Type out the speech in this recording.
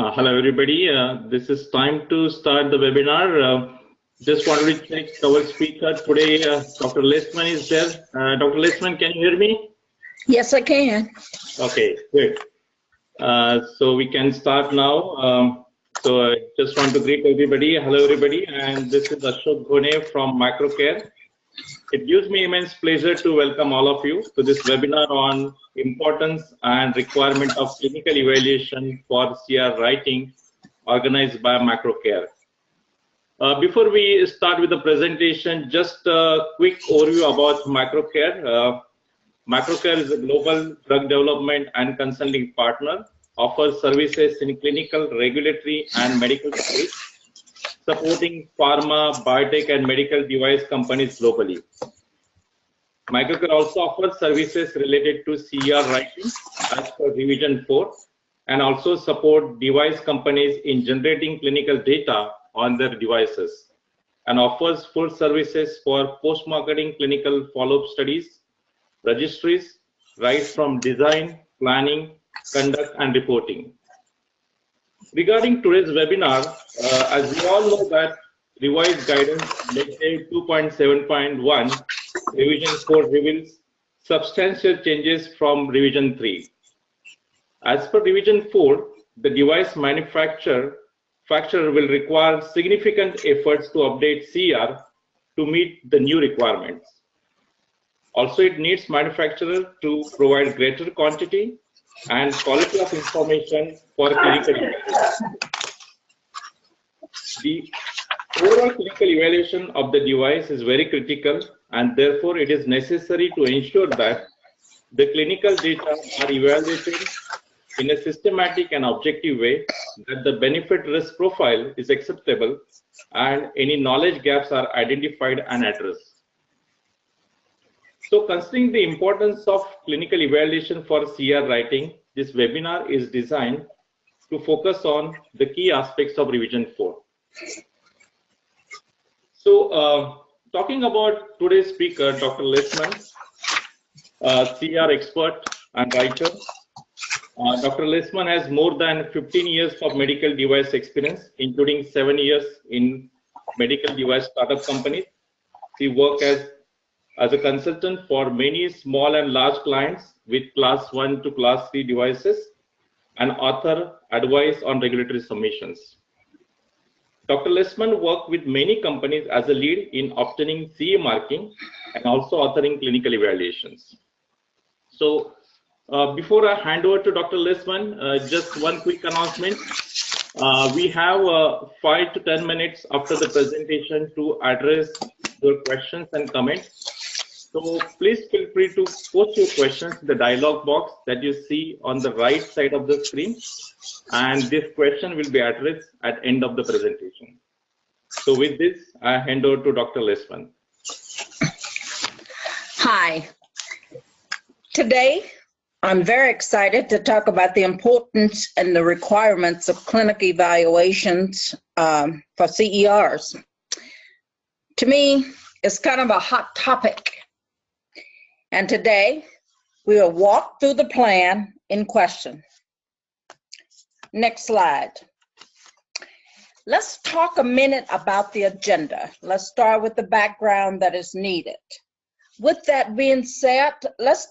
Hello everybody, this is time to start the webinar. Just wanted to check our speaker today. Dr. Lesman is there. Dr. Lesman, can you hear me? Yes, I can. Okay, great. So we can start now. So I just want to greet everybody. Hello everybody, and this is Ashok Ghone from MakroCare. It gives me immense pleasure to welcome all of you to this webinar on importance and requirement of clinical evaluation for CER writing organized by MakroCare. Before we start with the presentation, just a quick overview about MakroCare. MakroCare is a global drug development and consulting partner, offers services in clinical, regulatory, and medical studies, supporting pharma, biotech, and medical device companies globally. MakroCare also offers services related to CER writing as per Revision 4, and also support device companies in generating clinical data on their devices, and offers full services for post-marketing clinical follow-up studies, registries, right from design, planning, conduct, and reporting. Regarding today's webinar, as we all know that revised guidance MEDDEV 2.7.1 Revision 4 reveals substantial changes from Revision 3. As per Revision 4, the device manufacturer will require significant efforts to update CER to meet the new requirements. Also, it needs manufacturer to provide greater quantity and quality of information for clinical evaluation. The overall clinical evaluation of the device is very critical, and therefore it is necessary to ensure that the clinical data are evaluated in a systematic and objective way, that the benefit risk profile is acceptable, and any knowledge gaps are identified and addressed. So, considering the importance of clinical evaluation for CER writing, this webinar is designed to focus on the key aspects of Revision 4. So, talking about today's speaker, Dr. Lesman, CER expert and writer. Dr. Lesman has more than 15 years of medical device experience, including 7 years in medical device startup companies. She worked as a consultant for many small and large clients with class 1 to class 3 devices, and author advice on regulatory submissions. Dr. Lesman worked with many companies as a lead in obtaining CE marking and also authoring clinical evaluations. So before I hand over to Dr. Lesman, just one quick announcement. We have 5 to 10 minutes after the presentation to address your questions and comments. So please feel free to post your questions in the dialog box that you see on the right side of the screen, and this question will be addressed at end of the presentation. So with this, I hand over to Dr. Lesman. Hi. Today, I'm very excited to talk about the importance and the requirements of clinical evaluations for CERs. To me, it's kind of a hot topic. And today, we will walk through the plan in question. Next slide. Let's talk a minute about the agenda. Let's start with the background that is needed. With that being said, let's